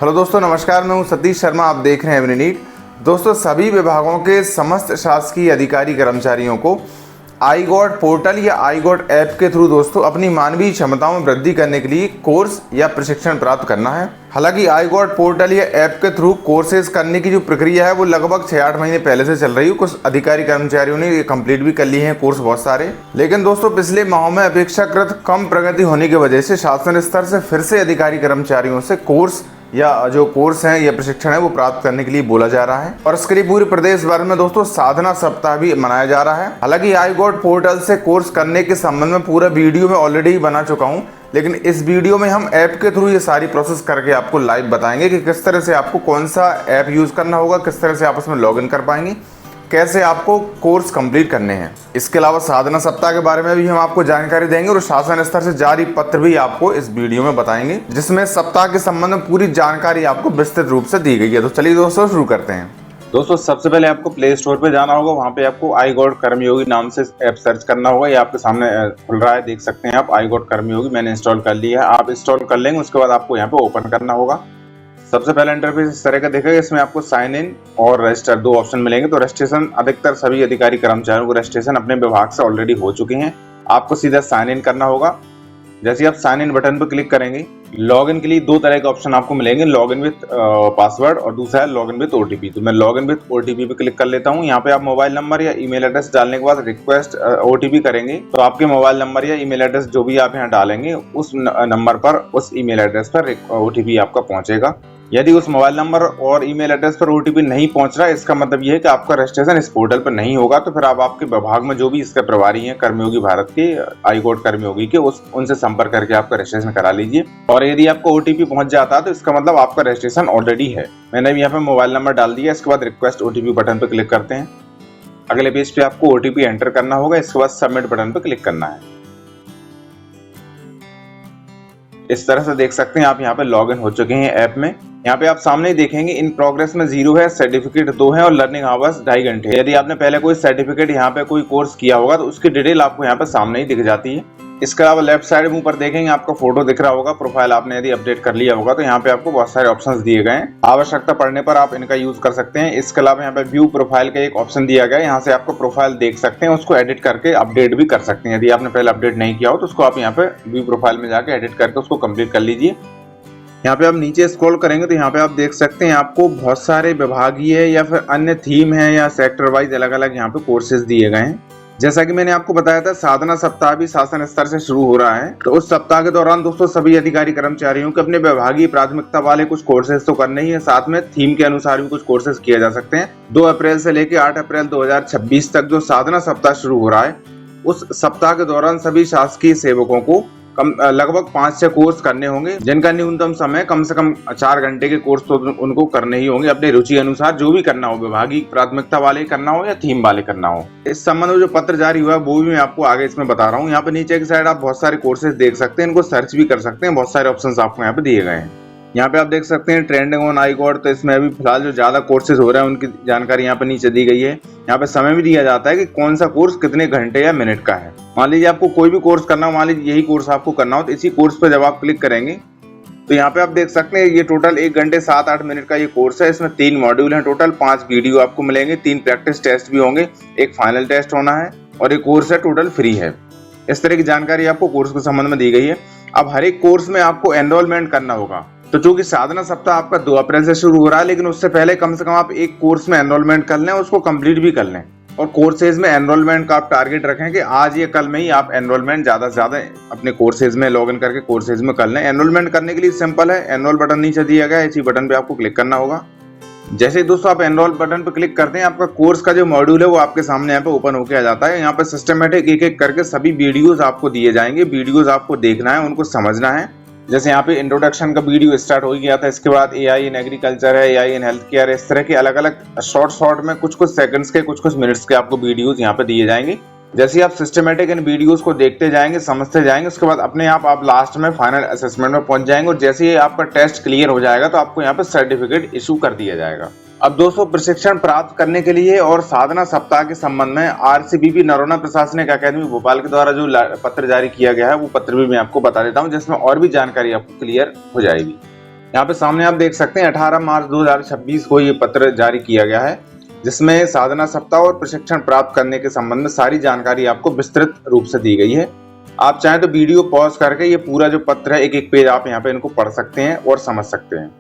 Hello दोस्तों, नमस्कार। मैं हूं सतीश शर्मा। आप देख रहे हैं एवरीनीट। दोस्तों, सभी विभागों के समस्त शासकीय अधिकारी कर्मचारियों को आई-गॉट पोर्टल या आई-गॉट ऐप के थ्रू दोस्तों अपनी मानवीय क्षमताओं में वृद्धि करने के लिए कोर्स या प्रशिक्षण प्राप्त करना है। हालांकि आई-गॉट पोर्टल या ऐप के थ्रू कोर्सेज करने की जो प्रक्रिया है वो लगभग 6-8 महीने पहले से चल रही है। कुछ अधिकारी कर्मचारियों ने ये कंप्लीट भी कर लिए हैं कोर्स बहुत सारे। लेकिन दोस्तों, पिछले माहों में अपेक्षाकृत कम प्रगति होने की वजह से शासन स्तर से फिर से अधिकारी कर्मचारियों से कोर्स या जो कोर्स है या प्रशिक्षण है वो प्राप्त करने के लिए बोला जा रहा है। और इसके लिए पूरे प्रदेश भर में दोस्तों साधना सप्ताह भी मनाया जा रहा है। हालांकि आई-गॉट पोर्टल से कोर्स करने के संबंध में पूरा वीडियो में ऑलरेडी बना चुका हूं, लेकिन इस वीडियो में हम ऐप के थ्रू ये सारी प्रोसेस करके आपको लाइव बताएंगे कि किस तरह से आपको कौन सा ऐप यूज करना होगा, किस तरह से आप उसमें लॉग इन कर पाएंगे, कैसे आपको कोर्स कंप्लीट करने हैं। इसके अलावा साधना सप्ताह के बारे में भी हम आपको जानकारी देंगे और शासन स्तर से जारी पत्र भी आपको इस वीडियो में बताएंगे, जिसमें सप्ताह के संबंध में पूरी जानकारी आपको विस्तृत रूप से दी गई है। तो चलिए दोस्तों शुरू करते हैं। दोस्तों, सबसे पहले आपको प्ले स्टोर पे जाना होगा। वहाँ पे आपको आई-गॉट कर्मयोगी नाम से ऐप सर्च करना होगा। ये आपके सामने खुल रहा है, देख सकते हैं आप। आई-गॉट कर्मयोगी मैंने इंस्टॉल कर लिया है। आप इंस्टॉल कर लेंगे, उसके बाद आपको यहाँ पे ओपन करना होगा। सबसे पहला इंटरफेस इस तरह का दिखेगा। इसमें आपको साइन इन और रजिस्टर दो ऑप्शन मिलेंगे। तो रजिस्ट्रेशन अधिकतर सभी अधिकारी कर्मचारियों को रजिस्ट्रेशन अपने विभाग से ऑलरेडी हो चुके हैं। आपको सीधा साइन इन करना होगा। जैसे आप साइन इन बटन पर क्लिक करेंगे, लॉगिन के लिए दो तरह के ऑप्शन आपको मिलेंगे, लॉगिन विथ पासवर्ड और दूसरा है लॉगिन विथ ओटीपी। तो मैं लॉगिन विथ ओटीपी पे क्लिक कर लेता हूँ। यहाँ पे आप मोबाइल नंबर या ईमेल एड्रेस डालने के बाद रिक्वेस्ट ओटीपी करेंगे तो आपके मोबाइल नंबर या ईमेल एड्रेस जो भी आप यहाँ डालेंगे उस नंबर पर, उस ईमेल एड्रेस पर ओटीपी आपका पहुंचेगा। यदि उस मोबाइल नंबर और ईमेल एड्रेस पर ओटीपी नहीं पहुंच रहा है, इसका मतलब यह है कि आपका रजिस्ट्रेशन इस पोर्टल पर नहीं होगा। तो फिर आप आपके विभाग में जो भी इसके प्रभारी हैं कर्मयोगी भारत के, आई-गॉट कर्मयोगी के, उनसे संपर्क करके आपका रजिस्ट्रेशन करा लीजिए। और यदि आपको ओटीपी पहुंच जाता है तो इसका मतलब आपका रजिस्ट्रेशन ऑलरेडी है। मैंने यहाँ पे मोबाइल नंबर डाल दिया। इसके बाद रिक्वेस्ट ओटीपी बटन पर क्लिक करते हैं। अगले पेज पे आपको ओटीपी एंटर करना होगा। इसके बाद सबमिट बटन पर क्लिक करना है। इस तरह से देख सकते हैं आप यहाँ पे लॉग इन हो चुके हैं ऐप में। यहाँ पे आप सामने ही देखेंगे इन प्रोग्रेस में 0 है, सर्टिफिकेट 2 है और लर्निंग आवर्स 2.5 घंटे। यदि आपने पहले कोई सर्टिफिकेट यहाँ पे कोई कोर्स किया होगा तो उसकी डिटेल आपको यहाँ पे सामने ही दिख जाती है। इसके अलावा लेफ्ट साइड में ऊपर देखेंगे आपका फोटो दिख रहा होगा। प्रोफाइल आपने यदि अपडेट कर लिया होगा तो यहाँ पे आपको बहुत सारे ऑप्शंस दिए गए हैं। आवश्यकता पड़ने पर आप इनका यूज कर सकते हैं। इसके अलावा यहाँ पे व्यू प्रोफाइल का एक ऑप्शन दिया गया है। यहाँ से आपको प्रोफाइल देख सकते हैं, उसको एडिट करके अपडेट भी कर सकते हैं। यदि आपने पहले अपडेट नहीं किया हो तो उसको आप यहाँ पे व्यू प्रोफाइल में जाके एडिट करके उसको कंप्लीट कर लीजिए। यहाँ पे आप नीचे स्क्रॉल करेंगे तो यहाँ पे आप देख सकते हैं आपको बहुत सारे विभागीय या फिर अन्य थीम है या सेक्टर वाइज अलग अलग यहाँ पे कोर्सेज दिए गए हैं। जैसा कि मैंने आपको बताया था, साधना सप्ताह भी शासन स्तर से शुरू हो रहा है। तो उस सप्ताह के दौरान दोस्तों सभी अधिकारी कर्मचारियों को अपने विभागीय प्राथमिकता वाले कुछ कोर्सेज तो करने ही है, साथ में थीम के अनुसार भी कुछ कोर्सेज किए जा सकते हैं। 2 अप्रैल से लेकर 8 अप्रैल 2026 तक जो साधना सप्ताह शुरू हो रहा है, उस सप्ताह के दौरान सभी शासकीय सेवकों को लगभग 5-6 कोर्स करने होंगे, जिनका न्यूनतम समय कम से कम 4 घंटे के कोर्स तो उनको करने ही होंगे अपने रुचि अनुसार। जो भी करना हो, विभागीय प्राथमिकता वाले करना हो या थीम वाले करना हो। इस संबंध में जो पत्र जारी हुआ है वो भी मैं आपको आगे इसमें बता रहा हूँ। यहाँ पे नीचे की साइड आप बहुत सारे कोर्सेज देख सकते हैं, इनको सर्च भी कर सकते हैं। बहुत सारे ऑप्शन आपको यहाँ पे दिए गए हैं। यहाँ पे आप देख सकते हैं ट्रेंडिंग ऑन आई-गॉट। तो इसमें अभी फिलहाल जो ज्यादा कोर्सेज हो रहे हैं उनकी जानकारी यहाँ पे नीचे दी गई है। यहाँ पे समय भी दिया जाता है कि कौन सा कोर्स कितने घंटे या मिनट का है। मान लीजिए आपको कोई भी कोर्स करना हो, मान लीजिए यही कोर्स आपको करना हो, तो इसी कोर्स पे जब आप क्लिक करेंगे तो यहाँ पे आप देख सकते हैं ये टोटल 1 घंटे 7-8 मिनट का ये कोर्स है। इसमें 3 मॉड्यूल हैं, टोटल 5 वीडियो आपको मिलेंगे, 3 प्रैक्टिस टेस्ट भी होंगे, एक फाइनल टेस्ट होना है और एक कोर्स है टोटल फ्री है। इस तरह की जानकारी आपको कोर्स के संबंध में दी गई है। अब हर एक कोर्स में आपको एनरोलमेंट करना होगा। तो चूंकि साधना सप्ताह आपका 2 अप्रैल से शुरू हो रहा है, लेकिन उससे पहले कम से कम आप एक कोर्स में एनरोलमेंट कर लें, उसको कंप्लीट भी कर लें। और कोर्सेज में एनरोलमेंट का आप टारगेट रखें कि आज या कल में ही आप एनरोलमेंट ज्यादा से ज्यादा अपने कोर्सेज में लॉगिन करके कोर्सेज में कर लें। एनरोलमेंट करने के लिए सिंपल है, एनरोल बटन नीचे दिया गया है, इसी बटन पे आपको क्लिक करना होगा। जैसे ही दोस्तों आप एनरोल बटन पर क्लिक करते हैं, आपका कोर्स का जो मॉड्यूल है वो आपके सामने यहाँ पे ओपन होके आ जाता है। यहाँ पे सिस्टमेटिक एक करके सभी वीडियोज आपको दिए जाएंगे। वीडियोज आपको देखना है, उनको समझना है। जैसे यहाँ पे इंट्रोडक्शन का वीडियो स्टार्ट हो गया था, इसके बाद एआई इन एग्रीकल्चर है, एआई इन हेल्थ केयर, इस तरह के अलग अलग शॉर्ट में कुछ सेकंड्स के कुछ मिनट्स के आपको वीडियोस यहाँ पे दिए जाएंगे। जैसे आप सिस्टमेटिक इन वीडियोस को देखते जाएंगे, समझते जाएंगे, उसके बाद अपने आप लास्ट में फाइनल असेसमेंट में पहुंच जाएंगे। और जैसे ही आपका टेस्ट क्लियर हो जाएगा तो आपको यहाँ पे सर्टिफिकेट इशू कर दिया जाएगा। अब दोस्तों, प्रशिक्षण प्राप्त करने के लिए और साधना सप्ताह के संबंध में आरसीबीपी नरोन्ना प्रशासनिक अकादमी भोपाल के द्वारा जो पत्र जारी किया गया है वो पत्र भी मैं आपको बता देता हूं, जिसमें और भी जानकारी आपको क्लियर हो जाएगी। यहाँ पे सामने आप देख सकते हैं 18 मार्च 2026 को ये पत्र जारी किया गया है, जिसमें साधना सप्ताह और प्रशिक्षण प्राप्त करने के संबंध में सारी जानकारी आपको विस्तृत रूप से दी गई है। आप चाहें तो वीडियो पॉज करके ये पूरा जो पत्र है एक एक पेज आप यहाँ पे इनको पढ़ सकते हैं और समझ सकते हैं।